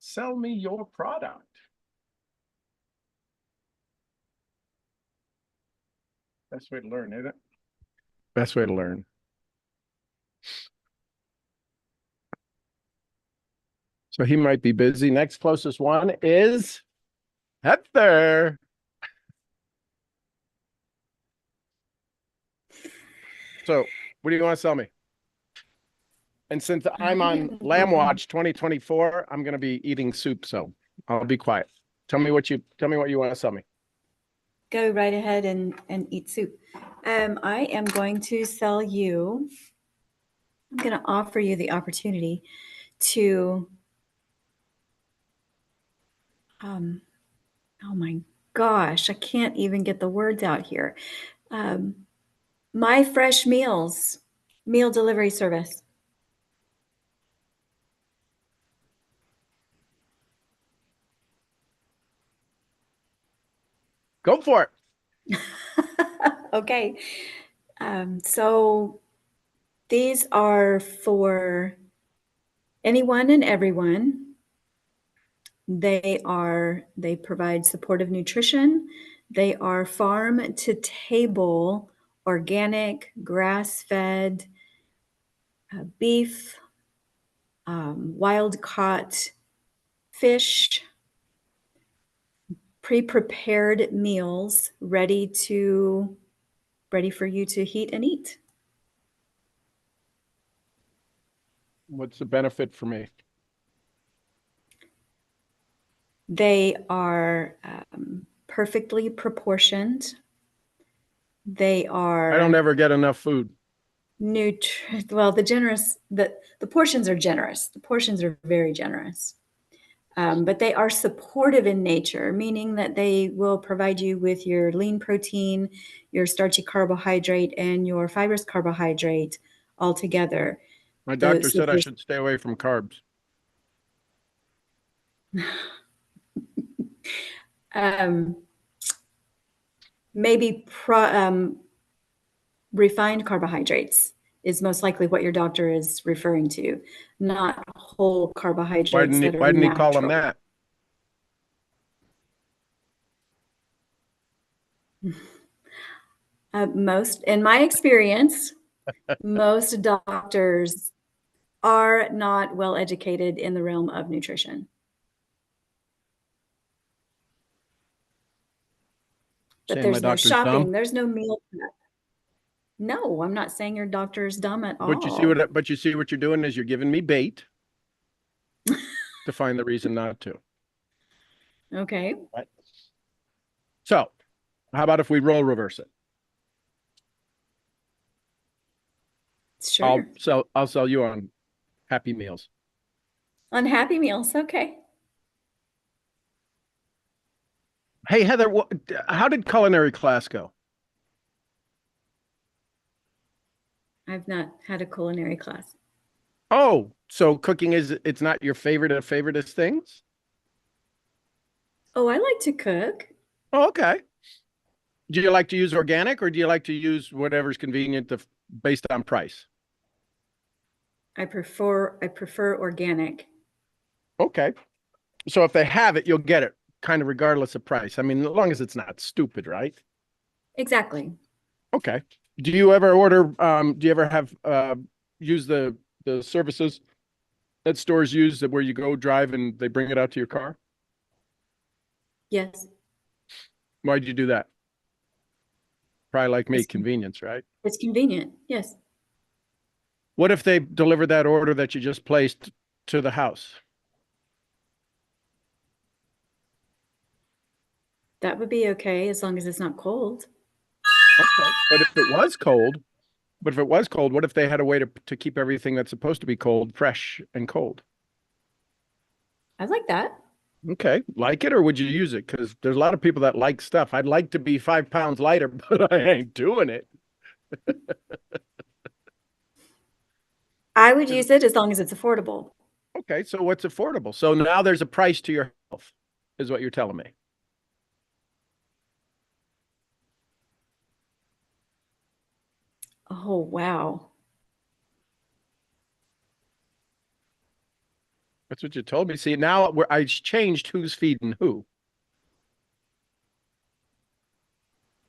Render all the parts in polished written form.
Sell me your product. Best way to learn, isn't it? Best way to learn. So he might be busy. Next closest one is Heather. So what do you want to sell me? And since I'm on Lamb Watch 2024, I'm going to be eating soup, so I'll be quiet. Tell me what you want to sell me. Go right ahead and eat soup. I am going to sell you. I'm going to offer you the opportunity to. Oh my gosh, I can't even get the words out here. My Fresh Meals meal delivery service. Go for it. Okay. So these are for anyone and everyone. They provide supportive nutrition. They are farm to table, organic, grass-fed beef, wild caught fish, pre-prepared meals ready for you to heat and eat. What's the benefit for me? They are perfectly proportioned. They are. I don't ever get enough food. Well, the portions are generous. The portions are very generous. But they are supportive in nature, meaning that they will provide you with your lean protein, your starchy carbohydrate, and your fibrous carbohydrate all together. My doctor said I should stay away from carbs. Maybe refined carbohydrates is most likely what your doctor is referring to, not whole carbohydrates. Why didn't he call them that? In my experience, most doctors are not well educated in the realm of nutrition. But there's no shopping. Dumb? There's no meal prep. No, I'm not saying your doctor is dumb at all. But you see what you're doing is you're giving me bait to find the reason not to. Okay. Right. So, how about if we role reverse it? Sure. I'll sell you on Happy Meals. On Happy Meals, okay. Hey, Heather, how did culinary class go? I've not had a culinary class. Oh, so cooking it's not your favorite of favoriteest things? Oh, I like to cook. Oh, okay. Do you like to use organic or do you like to use whatever's convenient based on price? I prefer organic. Okay. So if they have it, you'll get it kind of regardless of price. I mean, as long as it's not stupid, right? Exactly. Okay. Do you ever order do you ever have use the services that stores use where you go drive and they bring it out to your car? Yes. Why'd you do that? Probably like me, convenience, right? It's convenient. Yes. What if they deliver that order that you just placed to the house? That would be okay as long as it's not cold. Okay. But if it was cold, what if they had a way to keep everything that's supposed to be cold, fresh and cold? I like that. Okay. Like it or would you use it? Because there's a lot of people that like stuff. I'd like to be 5 pounds lighter, but I ain't doing it. I would use it as long as it's affordable. Okay. So what's affordable? So now there's a price to your health, is what you're telling me. Oh, wow. That's what you told me. See, now I changed who's feeding who.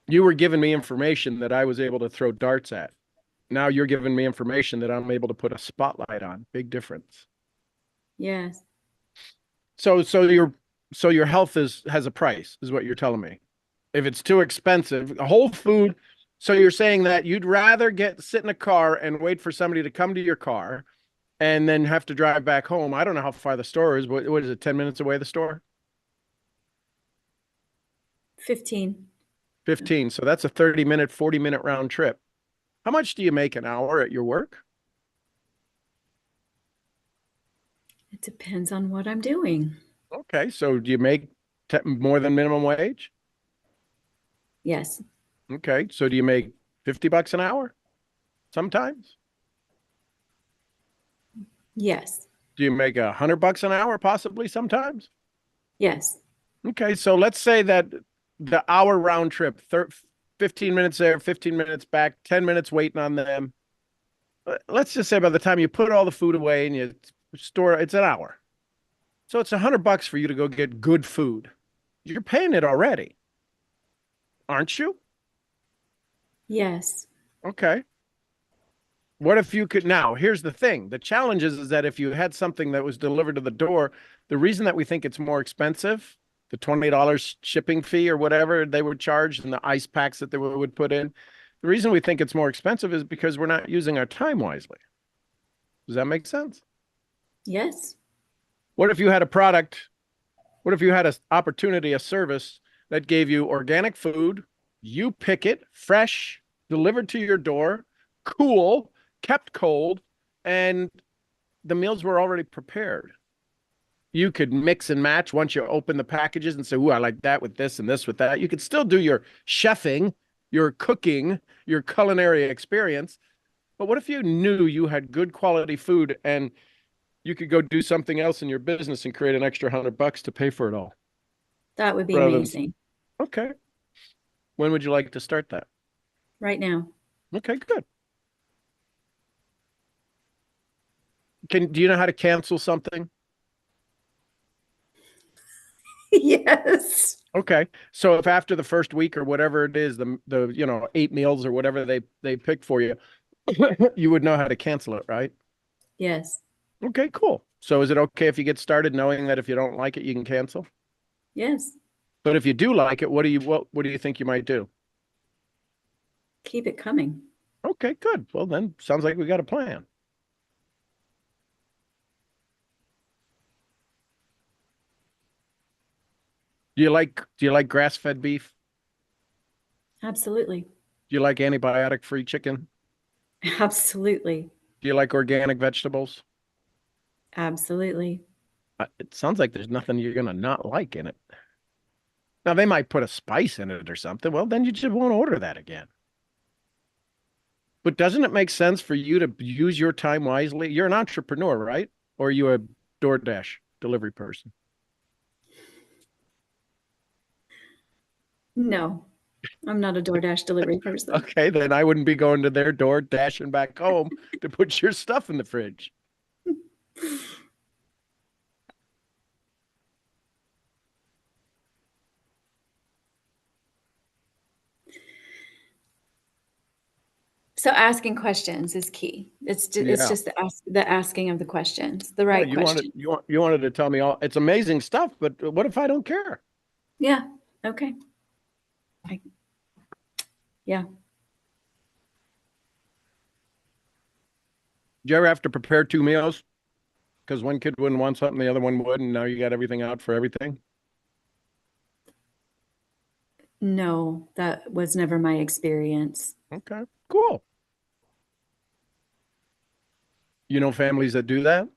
You were giving me information that I was able to throw darts at. Now you're giving me information that I'm able to put a spotlight on. Big difference. Yes. So your health has a price, is what you're telling me. If it's too expensive, whole food. So you're saying that you'd rather sit in a car and wait for somebody to come to your car and then have to drive back home. I don't know how far the store is. What is it, 10 minutes away, the store? 15. 15. So that's a 30-minute, 40-minute round trip. How much do you make an hour at your work? It depends on what I'm doing. Okay. So do you make more than minimum wage? Yes. Okay. So do you make $50 an hour? Sometimes? Yes. Do you make $100 an hour possibly sometimes? Yes. Okay, so let's say that the hour round trip, 15 minutes there, 15 minutes back, 10 minutes waiting on them. Let's just say by the time you put all the food away and you store, it's an hour. So it's $100 for you to go get good food. You're paying it already, aren't you? Yes. Okay. What if you could now? Here's the thing. The challenge is that if you had something that was delivered to the door, the reason that we think it's more expensive, the $20 shipping fee or whatever they would charge and the ice packs that they would put in, the reason we think it's more expensive is because we're not using our time wisely. Does that make sense? Yes. What if you had a product? What if you had an opportunity, a service that gave you organic food, you pick it, fresh, delivered to your door, cool, kept cold, and the meals were already prepared. You could mix and match once you open the packages and say, "Ooh, I like that with this and this with that." You could still do your chefing, your cooking, your culinary experience. But what if you knew you had good quality food and you could go do something else in your business and create an extra $100 to pay for it all? That would be Rather than, amazing. okay. When would you like to start that? Right now. Okay, good. Do you know how to cancel something? Yes. Okay. So if after the first week or whatever it is, the 8 meals or whatever they pick for you, you would know how to cancel it, right? Yes. Okay, cool. So is it okay if you get started knowing that if you don't like it, you can cancel? Yes. But if you do like it, what do you think you might do? Keep it coming. Okay, good. Well, then sounds like we got a plan. Do you like grass-fed beef? Absolutely. Do you like antibiotic-free chicken? Absolutely. Do you like organic vegetables? Absolutely. It sounds like there's nothing you're gonna not like in it. Now they might put a spice in it or something. Well, then you just won't order that again. But doesn't it make sense for you to use your time wisely? You're an entrepreneur, right? Or are you a DoorDash delivery person? No, I'm not a DoorDash delivery person. Okay, then I wouldn't be going to their door, dashing back home to put your stuff in the fridge. So asking questions is key. It's Yeah. just the asking of the questions, the Yeah, right you wanted question. you wanted to tell me all it's amazing stuff, but what if I don't care? Yeah. Okay. Yeah. Do you ever have to prepare 2 meals? Because one kid wouldn't want something, the other one would, and now you got everything out for everything. No, that was never my experience. Okay, cool. You know families that do that?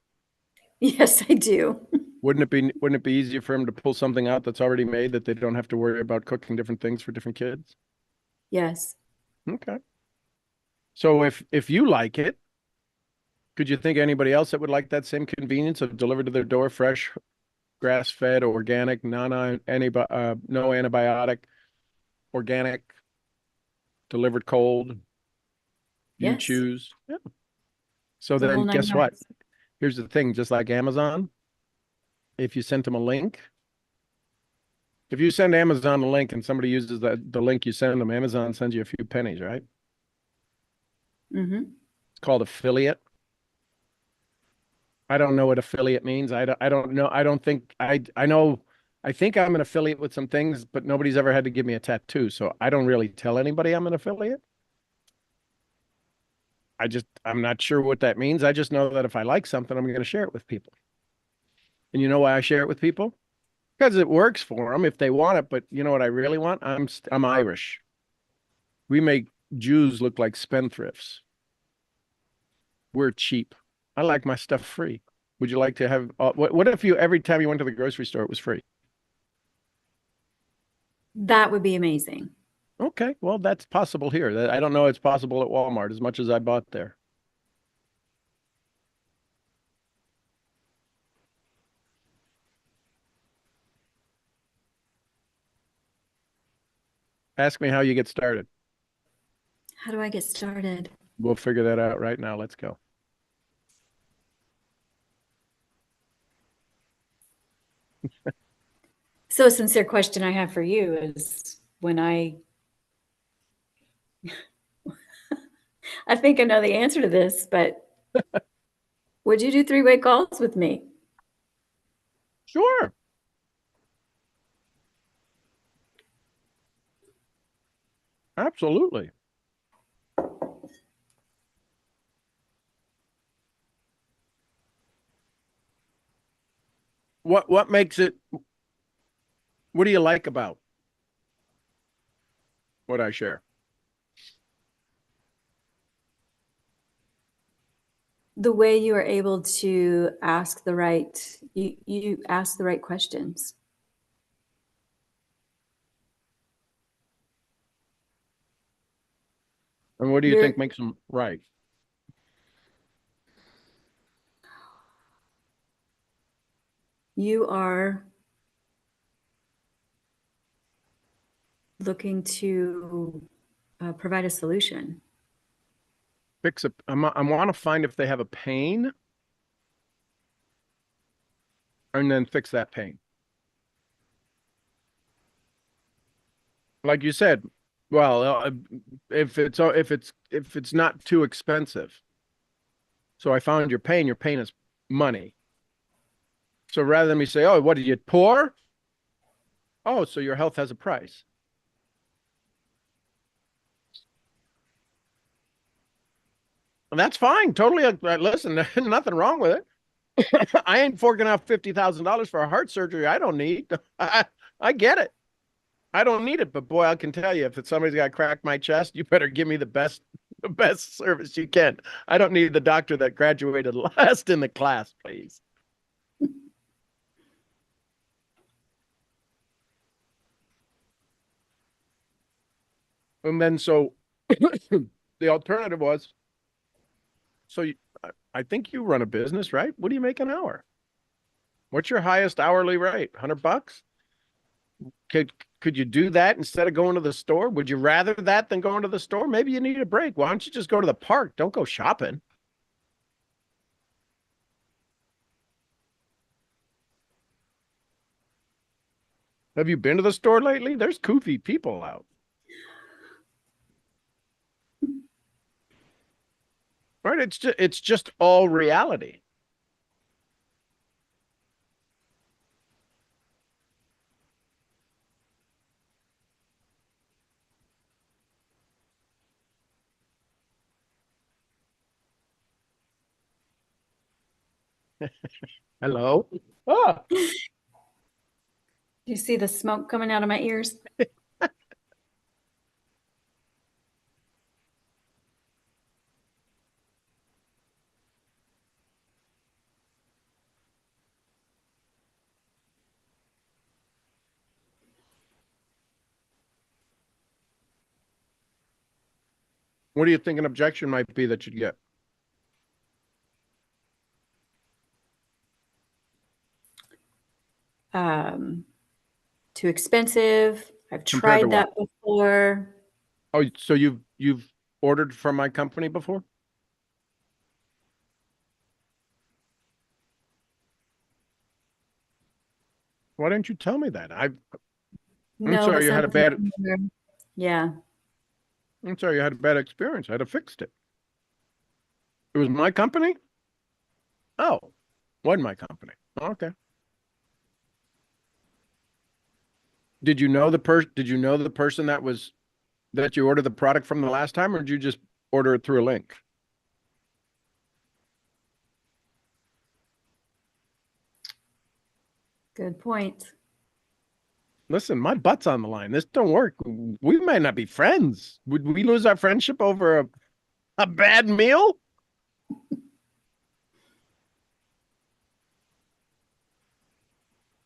Yes, I do. Wouldn't it be easier for them to pull something out that's already made that they don't have to worry about cooking different things for different kids? Yes. Okay. So if you like it, could you think of anybody else that would like that same convenience of delivered to their door, fresh, grass-fed, organic, no antibiotic, organic, delivered cold? You Yes. choose. Yeah. So The then whole nine guess what? yards. Here's the thing, just like Amazon, if you sent them a link. If you send Amazon a link and somebody uses the link you send them, Amazon sends you a few pennies, right? Mm-hmm. It's called affiliate. I don't know what affiliate means. I don't know. I don't think I know. I think I'm an affiliate with some things, but nobody's ever had to give me a tattoo, so I don't really tell anybody I'm an affiliate. I'm not sure what that means. I just know that if I like something, I'm going to share it with people. And you know why I share it with people? Because it works for them if they want it. But you know what I really want? I'm Irish. We make Jews look like spendthrifts. We're cheap. I like my stuff free. Would you like to have, what if you, every time you went to the grocery store, it was free? That would be amazing. Okay, well, that's possible here. I don't know it's possible at Walmart as much as I bought there. Ask me how you get started. How do I get started? We'll figure that out right now. Let's go. So a sincere question I have for you is when I think I know the answer to this, but would you do three-way calls with me? Sure. Absolutely. What makes it, what do you like about what I share? The way you are able to ask the right, you ask the right questions. And what do you You're think makes them right? you are looking to provide a solution. I want to find if they have a pain and then fix that pain. Like you said, well, if it's not too expensive. So I found your pain is money. So rather than me say, oh, what are you poor? Oh, so your health has a price. And that's fine. Totally. Listen, nothing wrong with it. I ain't forking out $50,000 for a heart surgery I don't need. I get it. I don't need it, but boy, I can tell you, if somebody's got to crack my chest, you better give me the best service you can. I don't need the doctor that graduated last in the class, please. And then so the alternative was, so I think you run a business, right? What do you make an hour? What's your highest hourly rate? $100? Could you do that instead of going to the store? Would you rather that than going to the store? Maybe you need a break. Why don't you just go to the park? Don't go shopping. Have you been to the store lately? There's goofy people out. Right? It's just all reality. Hello. Ah, You see the smoke coming out of my ears? what do you think an objection might be that you'd get? Um, Too expensive. I've Compared to tried what? that before. Oh, so you've ordered from my company before? Why didn't you tell me that? I'm No, but sorry you had a sometimes, bad, yeah. I'm sorry you had a bad experience. I'd have fixed it. It was my company? Oh, wasn't my company. Okay. Did you know the person that you ordered the product from the last time, or did you just order it through a link? Good point. Listen, my butt's on the line. This don't work. We might not be friends. Would we lose our friendship over a bad meal?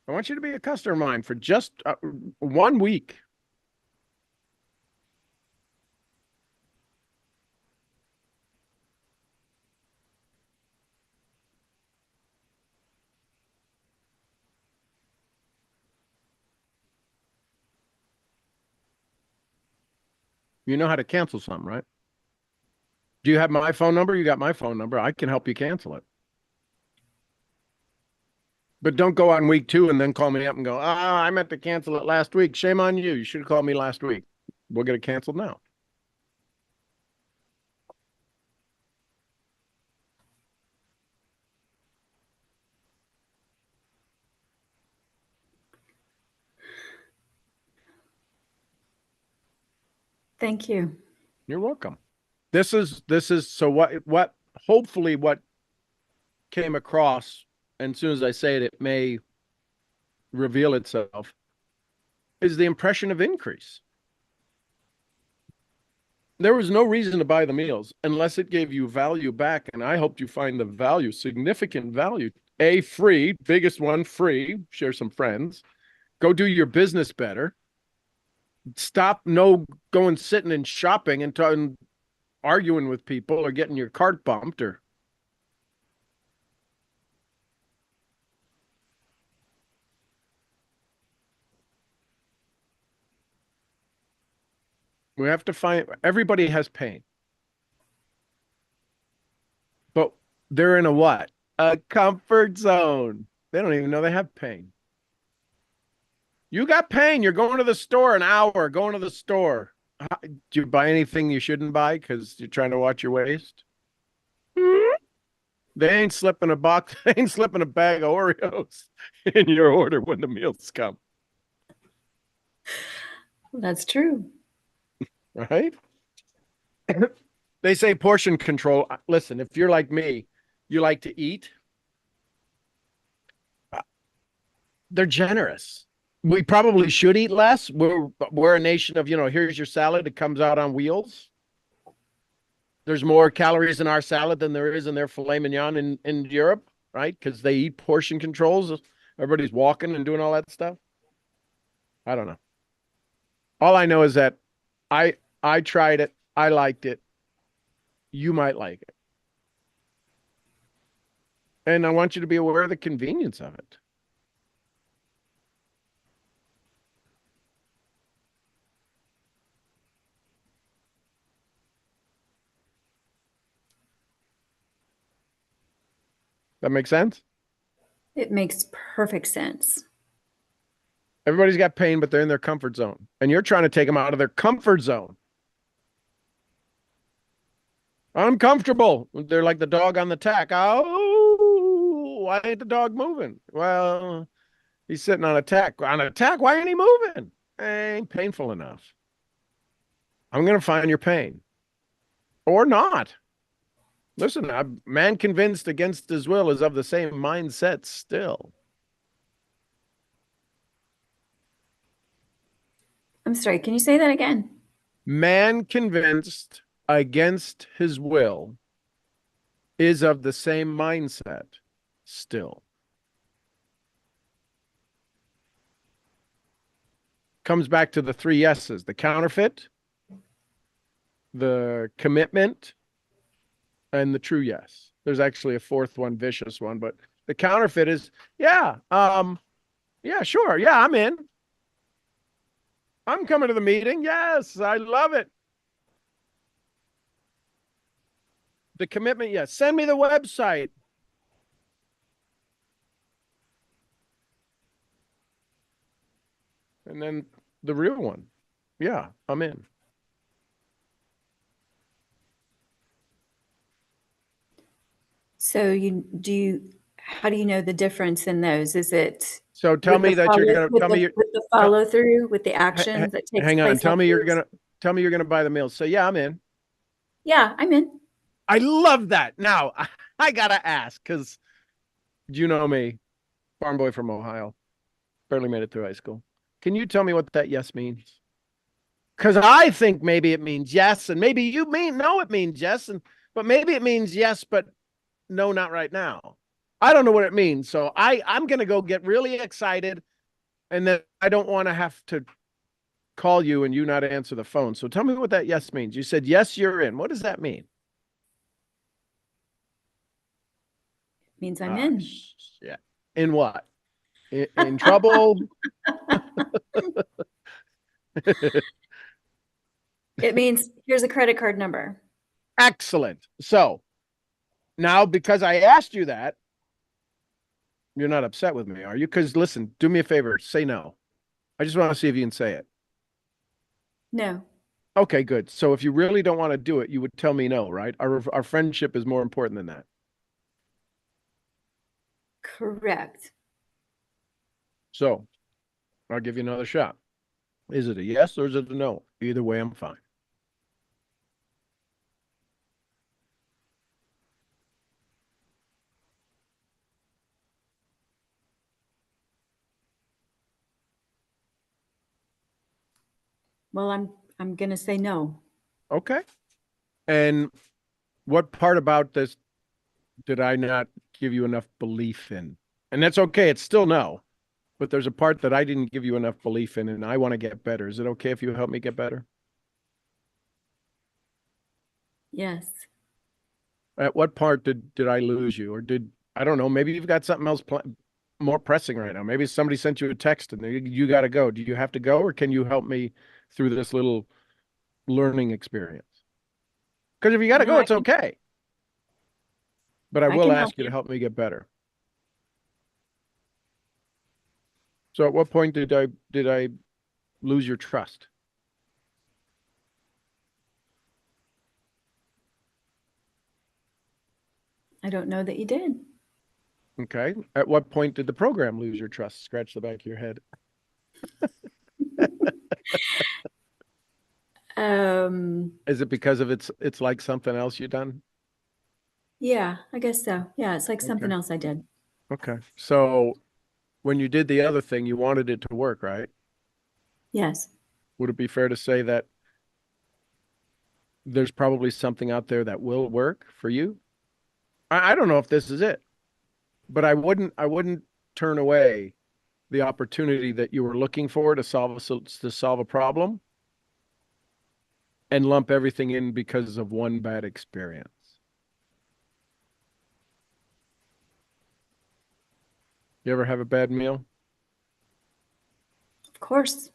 I want you to be a customer of mine for just 1 week. You know how to cancel something, right? Do you have my phone number? You got my phone number. I can help you cancel it. But don't go on week 2 and then call me up and go, I meant to cancel it last week. Shame on you. You should have called me last week. We'll get it canceled now. Thank you. You're welcome. This is so what hopefully what came across, and as soon as I say it, it may reveal itself, is the impression of increase. There was no reason to buy the meals unless it gave you value back. And I hoped you find the value, significant value. A, free, biggest one, free, share some friends, go do your business better. Stop going sitting and shopping and talking, arguing with people or getting your cart bumped or we have to find everybody has pain. But they're in a what? A comfort zone. They don't even know they have pain. You got pain. You're going to the store an hour, going to the store. Do you buy anything you shouldn't buy because you're trying to watch your waist? They ain't slipping a box, they ain't slipping a bag of Oreos in your order when the meals come, That's true. right? They say portion control. Listen, if you're like me, you like to eat, they're generous. We probably should eat less. We're a nation of, here's your salad. It comes out on wheels. There's more calories in our salad than there is in their filet mignon in Europe, right? Because they eat portion controls. Everybody's walking and doing all that stuff. I don't know. All I know is that I tried it. I liked it. You might like it. And I want you to be aware of the convenience of it. That makes sense? It makes perfect sense. Everybody's got pain, but they're in their comfort zone. And you're trying to take them out of their comfort zone. Uncomfortable. They're like the dog on the tack. Oh, why ain't the dog moving? Well, he's sitting on a tack. On a tack, why ain't he moving? Ain't painful enough. I'm going to find your pain. Or not. Listen, a man convinced against his will is of the same mindset still. I'm sorry, can you say that again? Man convinced against his will is of the same mindset still. Comes back to the 3 yeses: the counterfeit, the commitment, and the true yes. There's actually a 4th one, vicious one, but the counterfeit is, yeah, sure. Yeah, I'm in. I'm coming to the meeting. Yes, I love it. The commitment, yes. Send me the website. And then the real one. Yeah, I'm in. So how do you know the difference in those? Is it So tell me that you're gonna tell me with the tell, follow through, with the ha- ha- actions that takes hang on. place afterwards? Tell me you're gonna buy the meals. So yeah, I'm in. Yeah, I'm in. I love that. Now I gotta ask because you know me, farm boy from Ohio, barely made it through high school. Can you tell me what that yes means? Because I think maybe it means yes, and maybe you mean no, it means yes, and but maybe it means yes, but no, not right now. I don't know what it means. So I'm gonna go get really excited, and then I don't want to have to call you and you not answer the phone. So tell me what that yes means. You said yes, you're in. What does that mean? Means I'm in. Yeah. In what? In trouble? It means here's a credit card number. Excellent. So now, because I asked you that, you're not upset with me, are you? Because listen, do me a favor, say no. I just want to see if you can say it. No. Okay, good. So if you really don't want to do it, you would tell me no, right? Our friendship is more important than that. Correct. So I'll give you another shot. Is it a yes or is it a no? Either way, I'm fine. Well, I'm gonna say no. Okay. And what part about this did I not give you enough belief in? And that's okay. It's still no, but there's a part that I didn't give you enough belief in, and I want to get better. Is it okay if you help me get better? Yes. At what part did I lose you, or did I don't know? Maybe you've got something else more pressing right now. Maybe somebody sent you a text and you got to go. Do you have to go, or can you help me through this little learning experience? Because if you got to No, go, it's okay. But I I will can help ask you to you. help me get better. So at what point did I lose your trust? I don't know that you did. Okay. At what point did the program lose your trust? Scratch the back of your head. Is it because of it's like something else you done? Yeah, I guess so. Yeah, it's like Okay. something else I did. Okay. So when you did the other thing, you wanted it to work, right? Yes. Would it be fair to say that there's probably something out there that will work for you? I don't know if this is it, but I wouldn't turn away the opportunity that you were looking for to solve a problem and lump everything in because of one bad experience. You ever have a bad meal? Of course.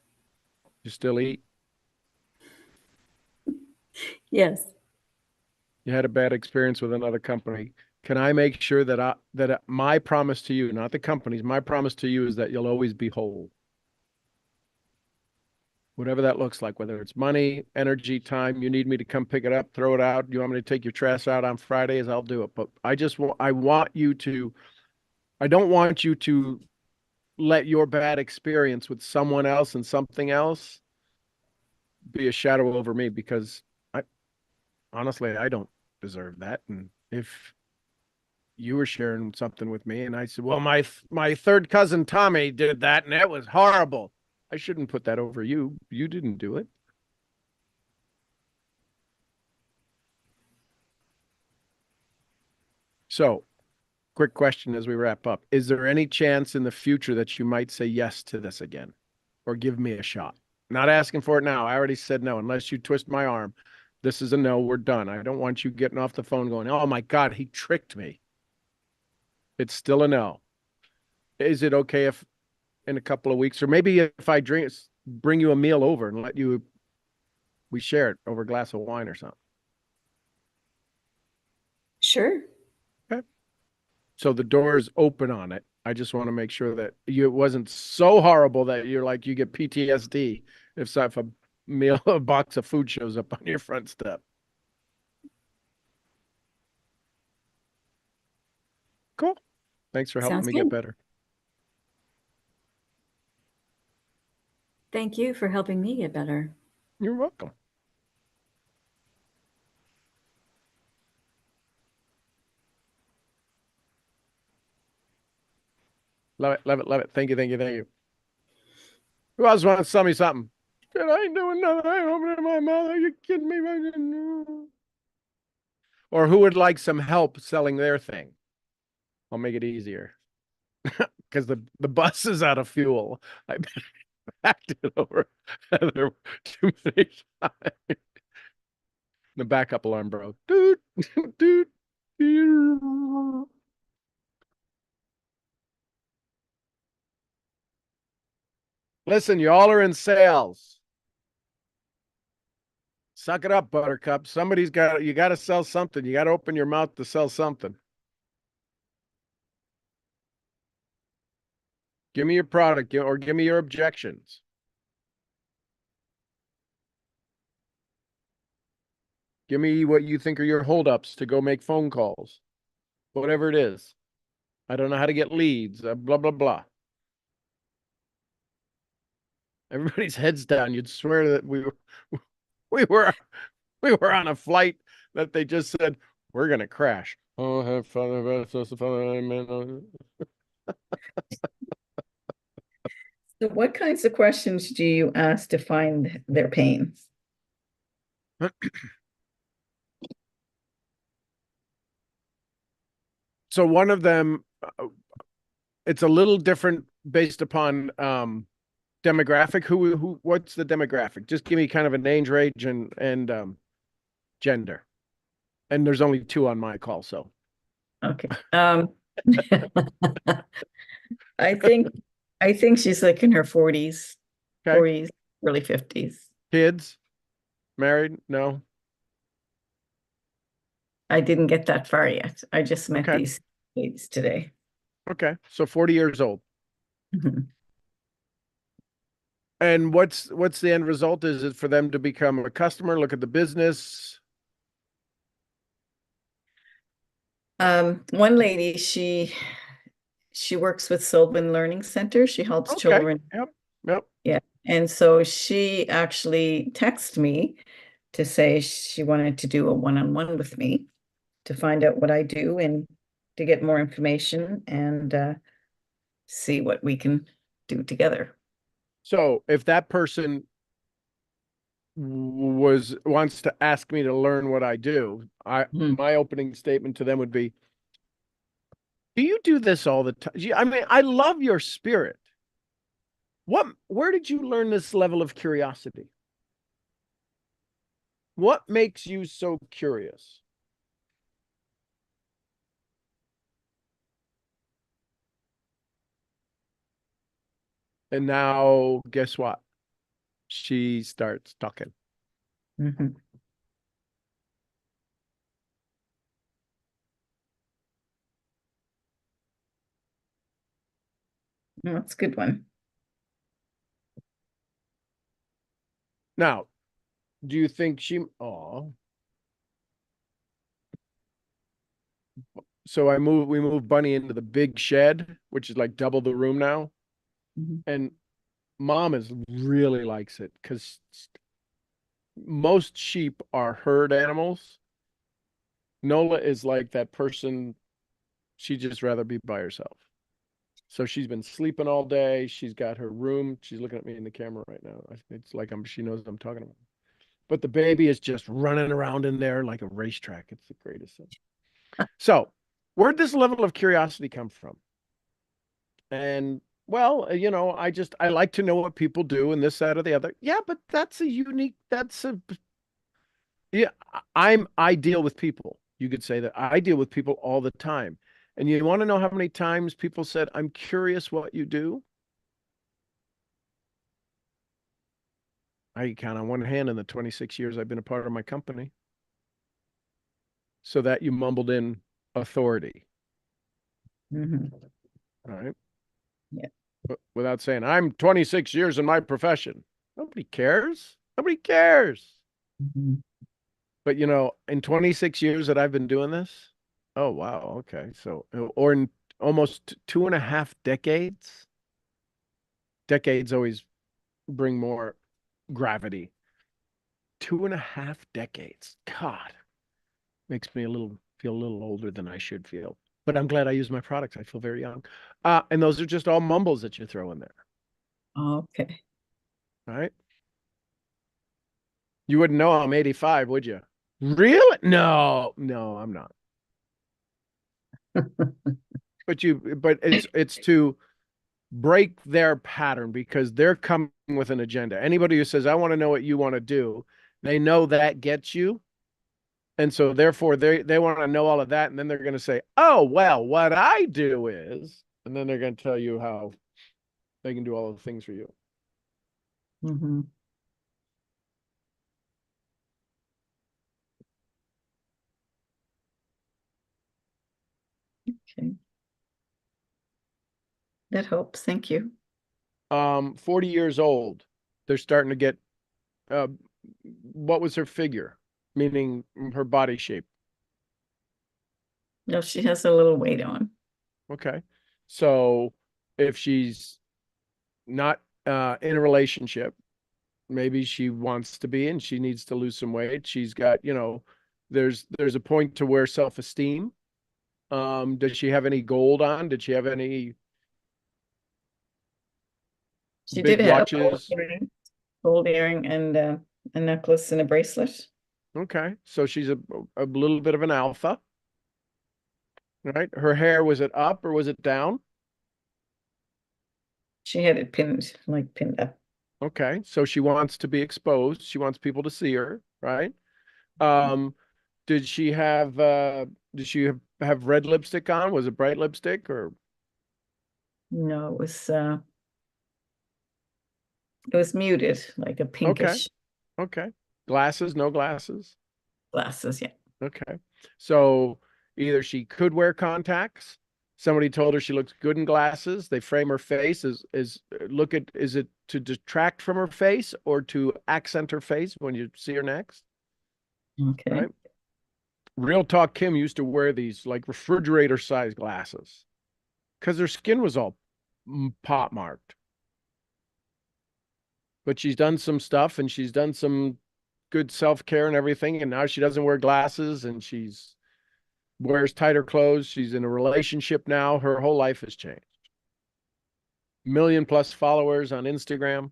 You still eat? Yes. You had a bad experience with another company. Can I make sure that my promise to you, not the company's, my promise to you is that you'll always be whole. Whatever that looks like, whether it's money, energy, time, you need me to come pick it up, throw it out. You want me to take your trash out on Fridays, I'll do it. But I want you to, I don't want you to let your bad experience with someone else and something else be a shadow over me because I honestly, I don't deserve that. And if you were sharing something with me and I said, well, my third cousin Tommy did that and it was horrible. I shouldn't put that over you. You didn't do it. So, quick question as we wrap up. Is there any chance in the future that you might say yes to this again or give me a shot? Not asking for it now. I already said no, unless you twist my arm. This is a no. We're done. I don't want you getting off the phone going, oh my God, he tricked me. It's still a no. Is it okay if in a couple of weeks, or maybe if I bring you a meal over and we share it over a glass of wine or something? Sure. Okay. So the door is open on it. I just want to make sure that it wasn't so horrible that you're like, you get PTSD if a meal, a box of food shows up on your front step. Cool. Thanks for helping Sounds me get good. better. Thank you for helping me get better. You're welcome. Love it, love it, love it. Thank you, thank you, thank you. Who else wants to tell me something? Good, I ain't doing nothing. I ain't opening my mouth. Are you kidding me? Or who would like some help selling their thing? I'll make it easier. Because the bus is out of fuel. I backed it over Heather too many times. The backup alarm broke. Doot, doot, doot. Listen, y'all are in sales. Suck it up, Buttercup. You got to sell something. You got to open your mouth to sell something. Give me your product or give me your objections. Give me what you think are your holdups to go make phone calls. Whatever it is. I don't know how to get leads, blah, blah, blah. Everybody's heads down. You'd swear that we were we were on a flight that they just said, we're going to crash. Oh, have fun. So what kinds of questions do you ask to find their pains? So one of them, it's a little different based upon demographic. What's the demographic? Just give me kind of an age, range, and gender. And there's only 2 on my call, so. Okay. I think she's like in her 40s, Okay. 40s, early 50s. Kids? Married? No. I didn't get that far yet. I just met Okay. these ladies today. Okay. So 40 years old. Mhm. And what's the end result? Is it for them to become a customer, look at the business? One lady, she works with Sylvan Learning Center. She helps Okay. children. Yep. Yeah. And so she actually texted me to say she wanted to do a one-on-one with me to find out what I do and to get more information and see what we can do together. So if that person wants to ask me to learn what I do, my opening statement to them would be, do you do this all the time? I mean, I love your spirit. Where did you learn this level of curiosity? What makes you so curious? And now, guess what? She starts talking. Mhm. Oh, that's a good one. Now, do you think oh, so we moved Bunny into the big shed, which is like double the room now. Mhm. And Mom really likes it because most sheep are herd animals. Nola is like that person, she'd just rather be by herself. So she's been sleeping all day. She's got her room. She's looking at me in the camera right now. It's like she knows what I'm talking about. But the baby is just running around in there like a racetrack. It's the greatest thing. So where'd this level of curiosity come from? And well, I like to know what people do and this, that, or the other. Yeah, but yeah, I deal with people. You could say that I deal with people all the time. And you want to know how many times people said, I'm curious what you do? I can count on one hand in the 26 years I've been a part of my company. So that you mumbled in authority. Mhm. right? Yeah. Without saying, I'm 26 years in my profession. Nobody cares. Nobody cares. Mhm. But you know, in 26 years that I've been doing this, oh wow, okay. So, or in almost 2.5 decades, decades always bring more gravity. 2.5 decades. God, makes me feel a little older than I should feel. But I'm glad I use my products. I feel very young. And those are just all mumbles that you throw in there, Okay. right? You wouldn't know I'm 85, would you? Really? No, no, I'm not. But it's to break their pattern because they're coming with an agenda. Anybody who says, I want to know what you want to do, they know that gets you. And so therefore they want to know all of that. And then they're going to say, oh, well, what I do is, and then they're going to tell you how they can do all of the things for you. Mm-hmm. Okay. That helps. Thank you. 40 years old, they're starting to get, uh, what was her figure? Meaning her body shape. No, she has a little weight on. Okay. So if she's not in a relationship, maybe she wants to be and she needs to lose some weight. She's got, you know, there's a point to where self-esteem. Does she have any gold on? Did she have any She big did have watches? gold earring and a necklace and a bracelet. Okay. So she's a little bit of an alpha, right? Her hair, was it up or was it down? She had it pinned, like pinned up. Okay. So she wants to be exposed. She wants people to see her, right? Um, did she have red lipstick on? Was it bright lipstick or No, it was muted, like a okay. pinkish Okay. Glasses, no glasses. glasses. Yeah. Okay. So either she could wear contacts. Somebody told her she looks good in glasses. They frame her face is it to detract from her face or to accent her face when you see her next? Okay. Right. Real Talk Kim used to wear these like refrigerator sized glasses because her skin was all pot marked. But she's done some stuff and she's done some good self-care and everything. And now she doesn't wear glasses and she's wears tighter clothes. She's in a relationship now. Her whole life has changed. 1 million+ followers on Instagram.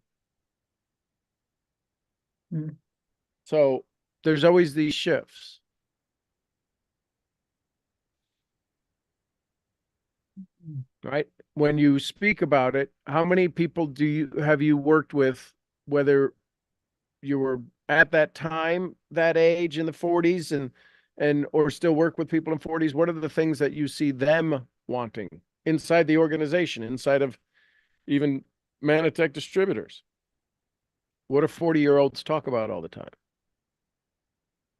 Mm. So there's always these shifts. Right? When you speak about it, how many people have you worked with, whether you were at that time, that age in the 40s and or still work with people in 40s? What are the things that you see them wanting inside the organization, inside of even Manatech distributors? What do 40-year-olds talk about all the time?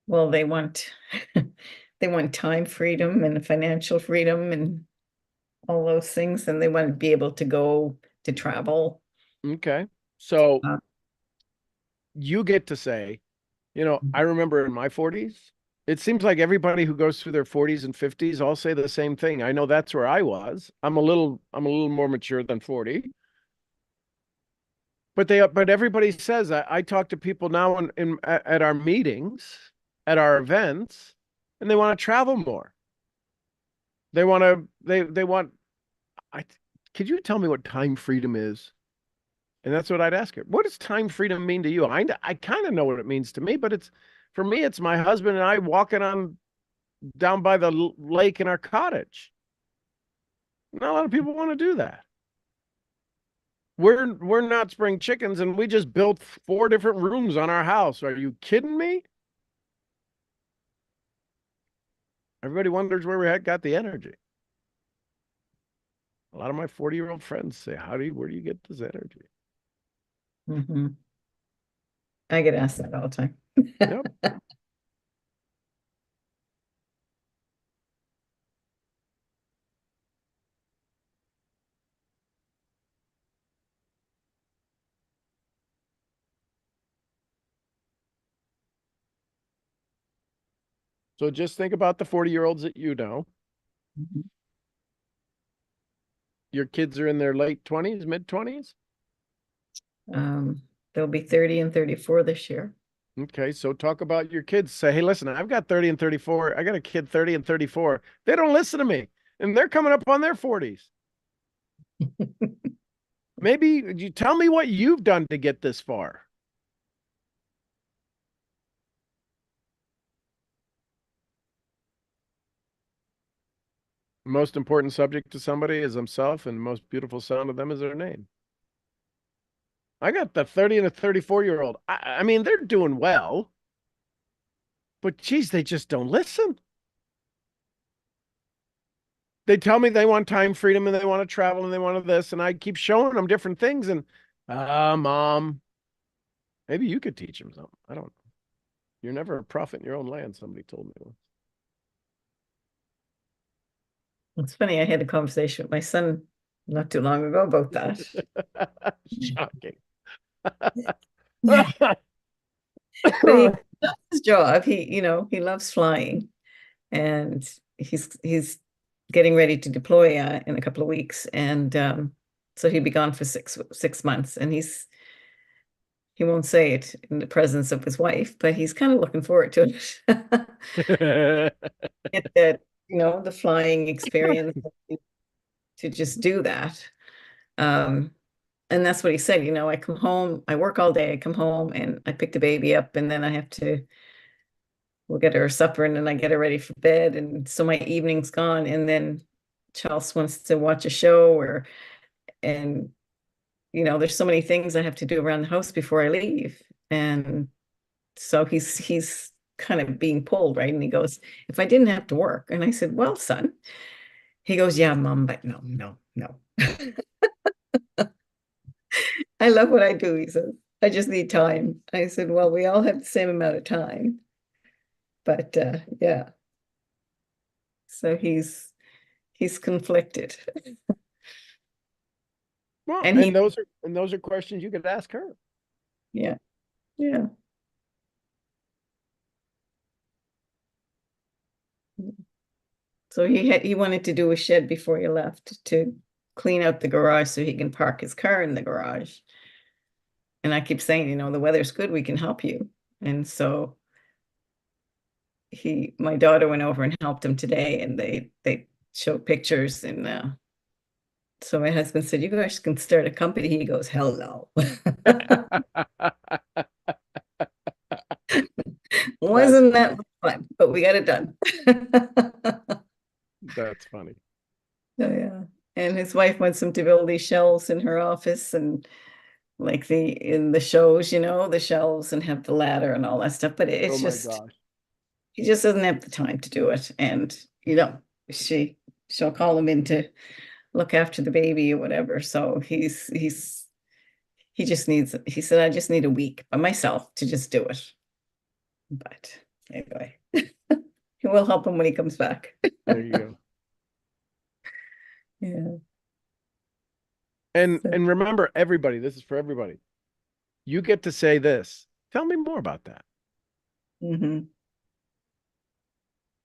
Well, they want they want time freedom and financial freedom and all those things, and they want to be able to go to travel. Okay. So Uh, you get to say, you know, I remember in my 40s, it seems like everybody who goes through their 40s and 50s all say the same thing. I know that's where I was. I'm a little more mature than 40. But everybody says, I talk to people now at our meetings, at our events, and they want to travel more. They want to they want I could you tell me what time freedom is? And that's what I'd ask her. What does time freedom mean to you? I kind of know what it means to me, but it's for me, it's my husband and I walking on down by the lake in our cottage. Not a lot of people want to do that. We're not spring chickens, and we just built 4 different rooms on our house. Are you kidding me? Everybody wonders where we got the energy. A lot of my 40-year-old friends say, where do you get this energy? mhm. I get asked that all the time. Yep. So just think about the 40-year-olds that you know. Mhm. Your kids are in their late 20s, mid 20s. They'll be 30 and 34 this year. Okay, so talk about your kids. Say, hey, listen, I've got 30 and 34. I got a kid 30 and 34. They don't listen to me, and they're coming up on their 40s. Maybe you tell me what you've done to get this far. The most important subject to somebody is themselves, and the most beautiful sound of them is their name. I got the 30 and a 34-year-old. I mean, they're doing well, but geez, they just don't listen. They tell me they want time freedom and they want to travel and they want this, and I keep showing them different things. And mom, maybe you could teach them something. I don't know. You're never a prophet in your own land. Somebody told me once. It's funny, I had a conversation with my son not too long ago about that. Shocking. But he loves his job. He loves flying, and he's getting ready to deploy in a couple of weeks, and so he'll be gone for 6 months, and he won't say it in the presence of his wife, but he's kind of looking forward to it. Get that, the flying experience to just do that. And that's what he said, I come home, I work all day, I come home and I pick the baby up, and then we'll get her supper, and then I get her ready for bed. And so my evening's gone, and then Charles wants to watch a show and there's so many things I have to do around the house before I leave. And so he's kind of being pulled, right? And he goes, if I didn't have to work. And I said, well, son, he goes, yeah, mom, but no, no, no. I love what I do. He says, I just need time. I said, well, we all have the same amount of time. But yeah. So he's conflicted. Well, And and those are questions you could ask her. yeah, yeah. So he wanted to do a shed before he left to clean out the garage so he can park his car in the garage. And I keep saying, the weather's good, we can help you. And so my daughter went over and helped him today, and they showed pictures. And so my husband said, you guys can start a company. He goes, hell no. Wasn't that fun, but we got it done. That's funny. Oh, yeah. And his wife wants him to build these shelves in her office, and like in the shows, the shelves, and have the ladder and all that stuff. But Oh it's my just, gosh. he just doesn't have the time to do it. And, she'll call him in to look after the baby or whatever. So he said, I just need a week by myself to just do it. But anyway, we'll help him when he comes back. There you go. Yeah. And So- remember, everybody, this is for everybody. You get to say this. Tell me more about that. Mhm.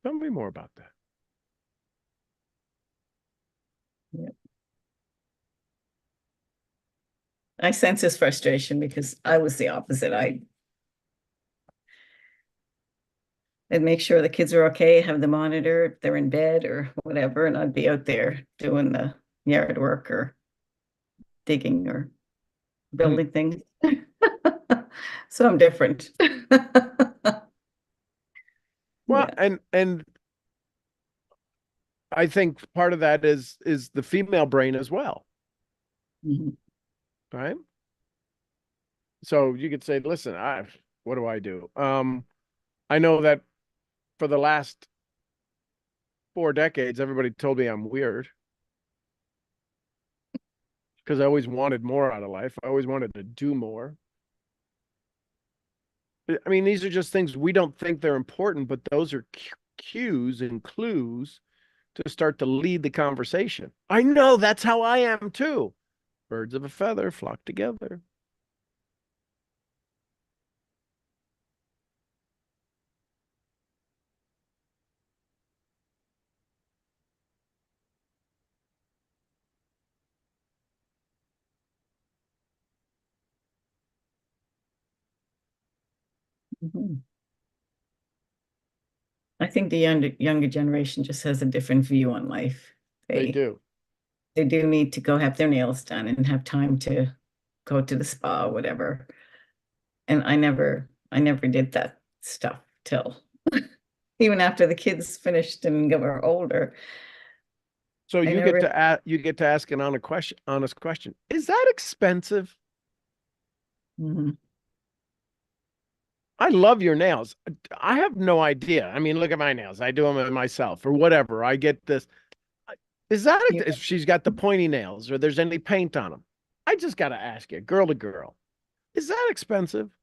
Tell me more about that. Yeah. I sense his frustration because I was the opposite. I'd make sure the kids are okay, have the monitor if they're in bed or whatever, and I'd be out there doing the yard work or digging or building things. So I'm different. Well, Yeah. and I think part of that is the female brain as well, Mhm. right? So you could say, listen, what do I do? I know that for the last 4 decades, everybody told me I'm weird because I always wanted more out of life. I always wanted to do more. I mean, these are just things we don't think they're important, but those are cues and clues to start to lead the conversation. I know that's how I am too. Birds of a feather flock together. Mhm. I think the younger generation just has a different view on life. They do. They do need to go have their nails done and have time to go to the spa or whatever. And I never did that stuff till even after the kids finished and were older. So I you never, you get to ask an honest question. Is that expensive? Mhm. I love your nails. I have no idea. I mean, look at my nails. I do them myself or whatever. I get this. Is that You- if she's got the pointy nails or there's any paint on them? I just got to ask you, girl to girl, is that expensive?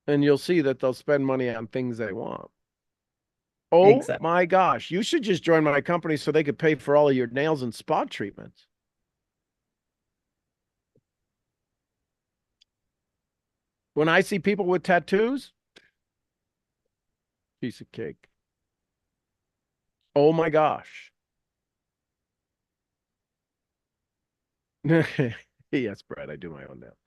And you'll see that they'll spend money on things they want. Oh Exactly. my gosh, you should just join my company so they could pay for all of your nails and spa treatments. When I see people with tattoos, piece of cake. Oh my gosh. Yes, Brad, I do my own nails.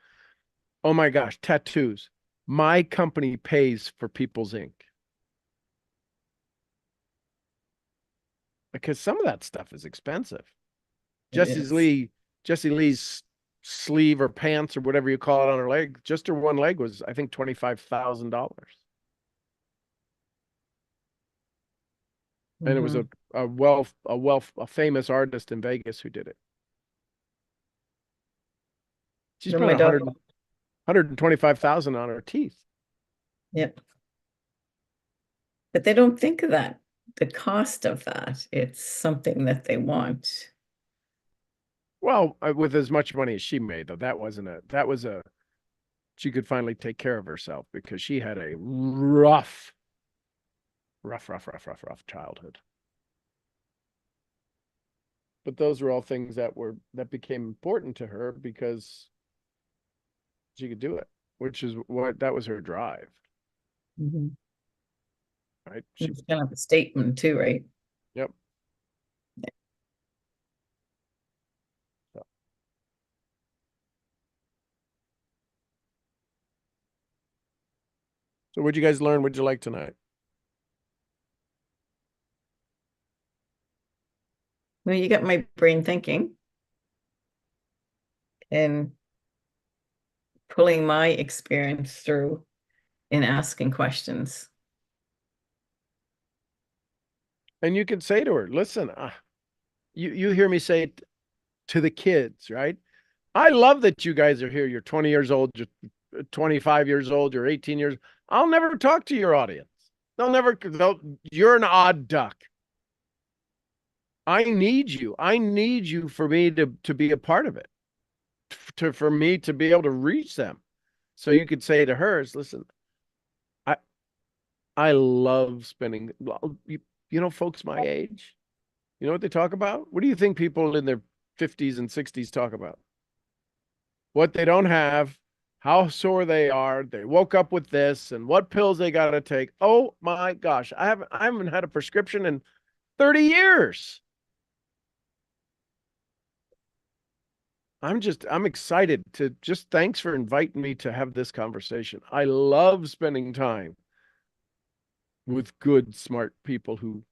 Oh my gosh, tattoos. My company pays for people's ink. Because some of that stuff is expensive. It is. Jessie Lee's sleeve or pants or whatever you call it on her leg, just her one leg was, I think, $25,000. And it was Mhm. a famous artist in Vegas who did it. She But spent my daughter, 125,000 on her teeth. yep. But they don't think of that, the cost of that. It's something that they want. Well, with as much money as she made, though, she could finally take care of herself because she had a rough childhood. But those were all things that became important to her because she could do it, which is that was her drive, Mhm. right? It's kind of a statement too, right? Yep. So, so what'd you guys learn? What'd you like tonight? Well, you got my brain thinking and pulling my experience through and asking questions. And you can say to her, listen, you hear me say it to the kids, right? I love that you guys are here. You're 20 years old, you're 25 years old, you're 18 years. I'll never talk to your audience. You're an odd duck. I need you. I need you for me to be a part of it, for me to be able to reach them. So you could say to hers, listen, I I love spending, well, folks my age, you know what they talk about? What do you think people in their 50s and 60s talk about? What they don't have, how sore they are. They woke up with this and what pills they got to take. Oh my gosh. I haven't had a prescription in 30 years. I'm excited to just thanks for inviting me to have this conversation. I love spending time with good, smart people who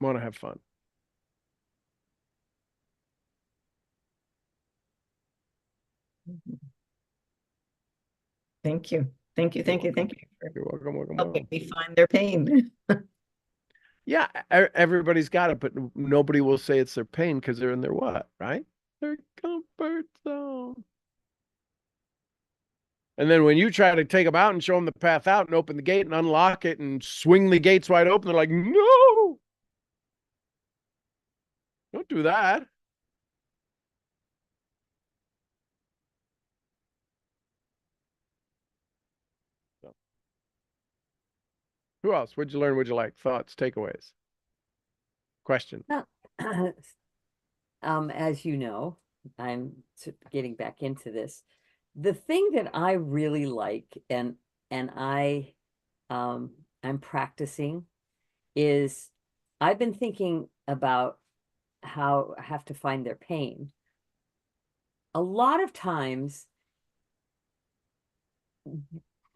want to have fun. Thank you. Thank you. You're Thank you. welcome. Thank you for You're welcome. Welcome. helping Welcome. me find their pain. Yeah, everybody's got it, but nobody will say it's their pain because they're in their what, right? Their comfort zone. And then when you try to take them out and show them the path out and open the gate and unlock it and swing the gates wide open, they're like, no, don't do that. So, who else? What'd you learn? What'd you like? Thoughts, takeaways, question. Well, as you know, getting back into this. The thing that I really like and I'm practicing is I've been thinking about how I have to find their pain. a lot of times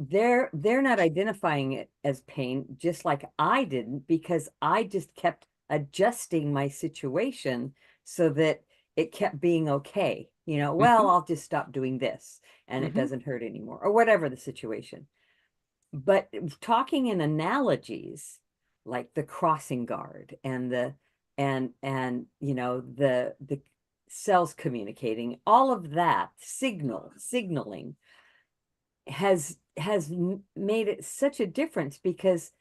they're not identifying it as pain, just like I didn't, because I just kept adjusting my situation so that it kept being okay. You know, well, I'll just stop doing this and it Mhm. doesn't hurt anymore, or whatever the situation. But talking in analogies like the crossing guard and you know, the cells communicating, all of that signaling has made it such a difference, because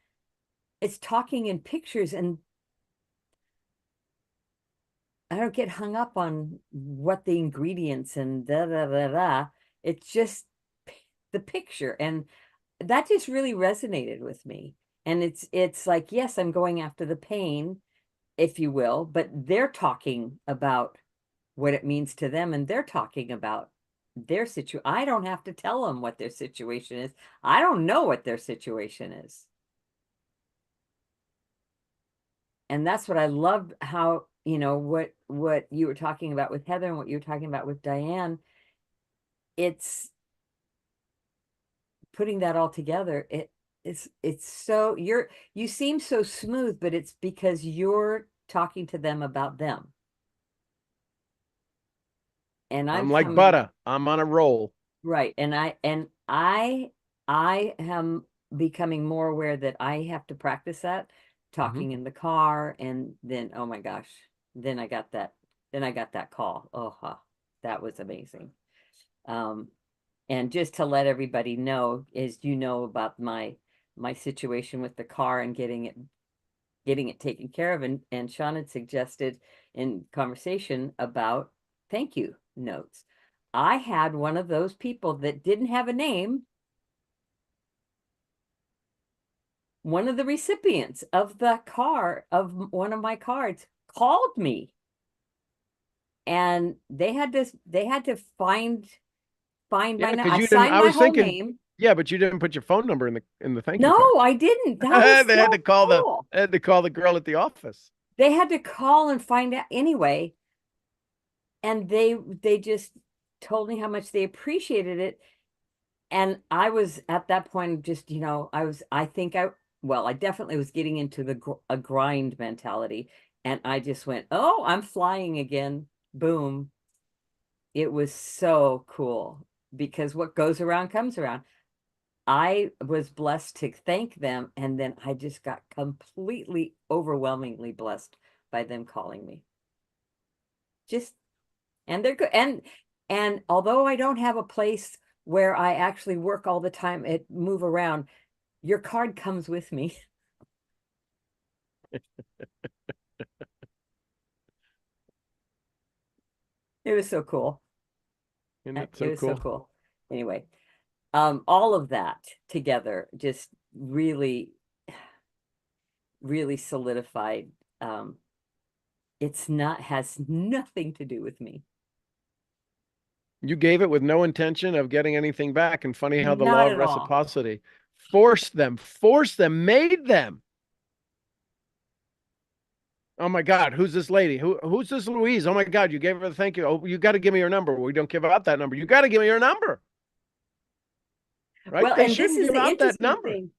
it's talking in pictures, and I don't get hung up on what the ingredients and da da da da. It's just the picture, and that just really resonated with me. And it's like, yes, I'm going after the pain, if you will, but they're talking about what it means to them, and they're talking about their situation. I don't have to tell them what their situation is. I don't know what their situation is. And that's what I love, how, you know, what you were talking about with Heather and what you were talking about with Diane. It's putting that all together. It's so, you seem so smooth, but it's because you're talking to them about them. And I'm I'm like coming, butter. I'm on a roll. right. And I am becoming more aware that I have to practice that, talking in the car, and then, oh my gosh, then I got that call. Oh, huh, that was amazing. And just to let everybody know, as you know about my situation with the car and getting it taken care of, and Sean had suggested in conversation about thank you notes. I had one of those people that didn't have a name. One of the recipients of the car of one of my cards called me, and they had to find my Yeah, name. because I you didn't. signed I my was whole thinking, name. yeah, but you didn't put your phone number in the thank you No, card. I didn't. That was They had so to call cool. they had to call the girl at the office. They had to call and find out anyway, and they just told me how much they appreciated it. And I was at that point, just, you know, I definitely was getting into a grind mentality, and I just went, oh, I'm flying again. Boom. It was so cool, because what goes around comes around. I was blessed to thank them, and then I just got completely overwhelmingly blessed by them calling me. Just, and they're good. And although I don't have a place where I actually work all the time, move around, your card comes with me. It was so cool. Isn't it It so was so cool? cool. Anyway, all of that together just really, really solidified. Has nothing to do with me. You gave it with no intention of getting anything back. And funny how the law Not of at all. reciprocity forced them, made them. Oh my God, who's this lady? Who's this Louise? Oh my God, you gave her the thank you. Oh, you got to give me your number. We don't give out that number. You got to give me your number. Right? Well, They and this shouldn't is give the out that interesting number. thing.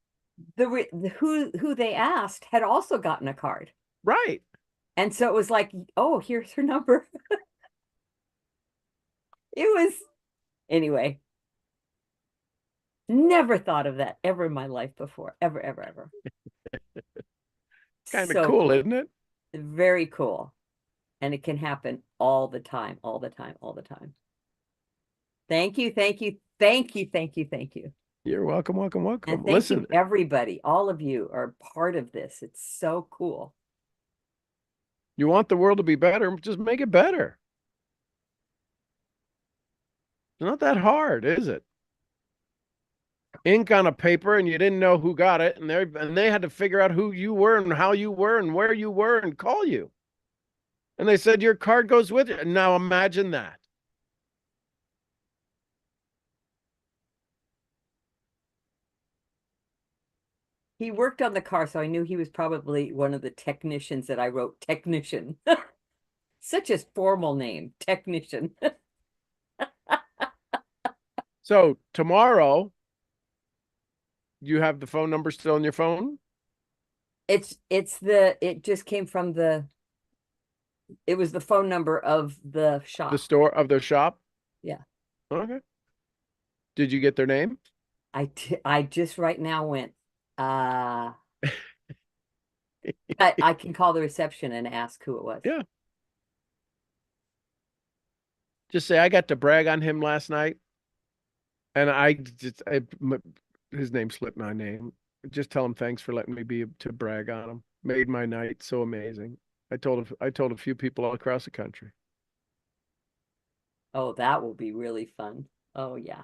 Who they asked had also gotten a card. Right. And so it was like, oh, here's her number. It was, anyway, never thought of that ever in my life before. Ever, ever, ever. Kind of So cool, cool. isn't it? Very cool. And it can happen all the time, all the time, all the time. Thank you, thank you, thank you, thank you, thank you. You're welcome, welcome, welcome. And thank Listen, you, everybody. All of you are part of this. It's so cool. you want the world to be better, just make it better. It's not that hard, is it? Ink on a paper and you didn't know who got it, and they had to figure out who you were and how you were and where you were and call you. And they said your card goes with it. Now imagine that. He worked on the car, so I knew he was probably one of the technicians that I wrote technician. Such a formal name, technician. So tomorrow, you have the phone number still in your phone? It just came from it was the phone number of the shop. The store of the shop? Yeah. Okay. Did you get their name? I just right now went, but I can call the reception and ask who it was. Yeah. Just say, I got to brag on him last night. And his name slipped my name. Just tell him thanks for letting me be to brag on him. Made my night so amazing. I told a few people all across the country. Oh, that will be really fun. Oh yeah,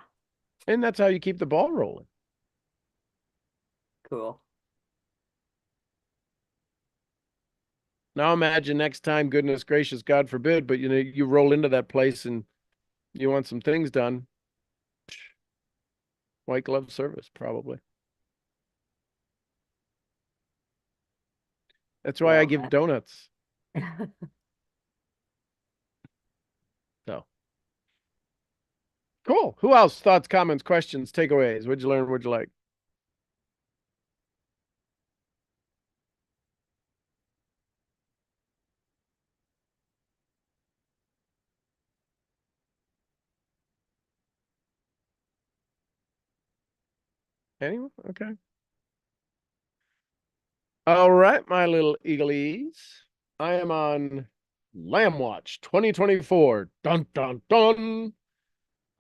And that's how you keep the ball rolling. cool. Now imagine next time, goodness gracious, God forbid, but you roll into that place and you want some things done. White glove service, probably. That's why I Well, give donuts. So cool. Who else? Thoughts, comments, questions, takeaways? What'd you learn? What'd you like? Anyone? Okay. All right, my little eagleies. I am on Lamb Watch 2024. Dun dun dun.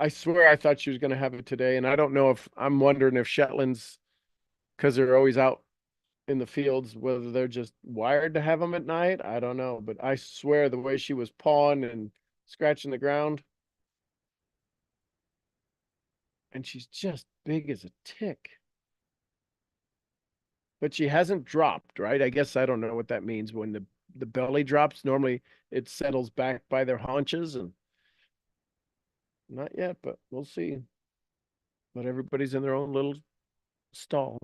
I swear I thought she was going to have it today, and I don't know if I'm wondering if Shetlands, because they're always out in the fields, whether they're just wired to have them at night. I don't know, but I swear the way she was pawing and scratching the ground, and she's just big as a tick. But she hasn't dropped, right? I guess I don't know what that means when the belly drops. Normally it settles back by their haunches, and not yet, but we'll see. But everybody's in their own little stall.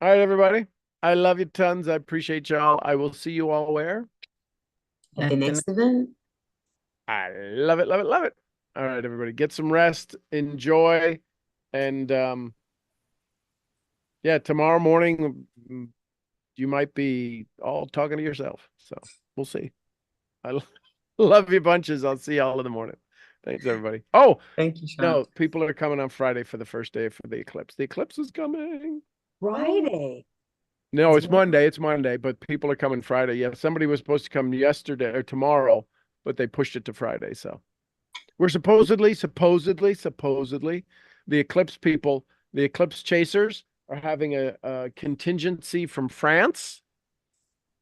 All right, everybody. I love you tons. I appreciate y'all. I will see you all where? At the next event. I love it, love it, love it. All right, everybody. Get some rest, enjoy, and yeah, tomorrow morning you might be all talking to yourself. So we'll see. I love you bunches. I'll see y'all in the morning. Thanks, everybody. Oh, Thank you, Sean. no, people are coming on Friday for the first day for the eclipse. The eclipse is coming. Friday. No, It's it's Monday. It's Monday, but people are coming Friday. Yeah, somebody was supposed to come yesterday or tomorrow, but they pushed it to Friday. So we're supposedly, the eclipse people, the eclipse chasers are having a contingency from France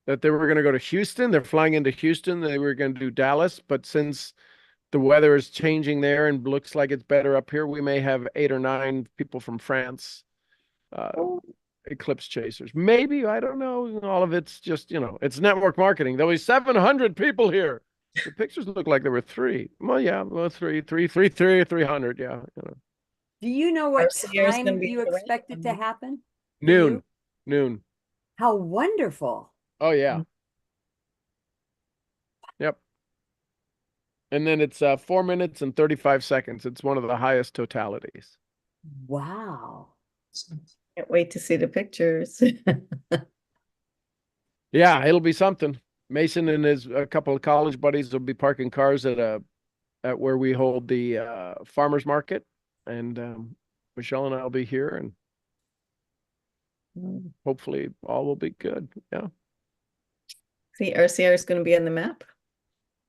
that they were going to go to Houston. They're flying into Houston. They were going to do Dallas, but since the weather is changing there and looks like it's better up here, we may have 8 or 9 people from France, eclipse chasers. Maybe, I don't know. All of it's just, it's network marketing. There was 700 people here. The pictures look like there were 3. Well, yeah, well, 300. Yeah. Do you know what RCR is gonna time be you around. expect it to happen? for Noon. you? Noon. How wonderful. Oh, yeah. Yep. And then it's 4 minutes and 35 seconds. It's one of the highest totalities. Wow. Can't wait to see the pictures. Yeah, it'll be something. Mason and a couple of college buddies will be parking cars at where we hold the farmers market, and Michelle and I will be here, and hopefully all will be good. Yeah. See, RCR is going to be on the map.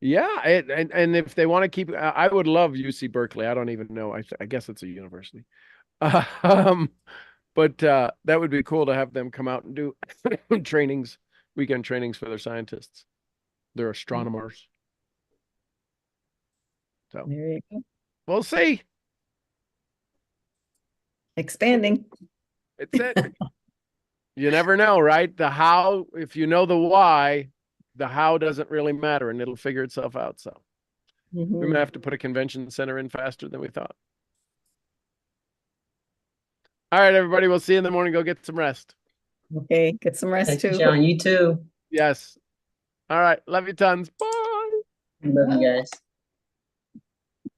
Yeah, and if they want to keep, I would love UC Berkeley. I don't even know. I guess it's a university. But that would be cool to have them come out and do trainings, weekend trainings for their scientists, their astronomers. So There you go. we'll see. Expanding. It's it. You never know, right? The how, if you know the why, the how doesn't really matter, and it'll figure itself out. So we Mhm. may have to put a convention center in faster than we thought. All right, everybody. We'll see you in the morning. Go get some rest. Okay, get some rest Thank you, too. Sean. You too. Yes. All right. Love you tons. Bye. Love you guys.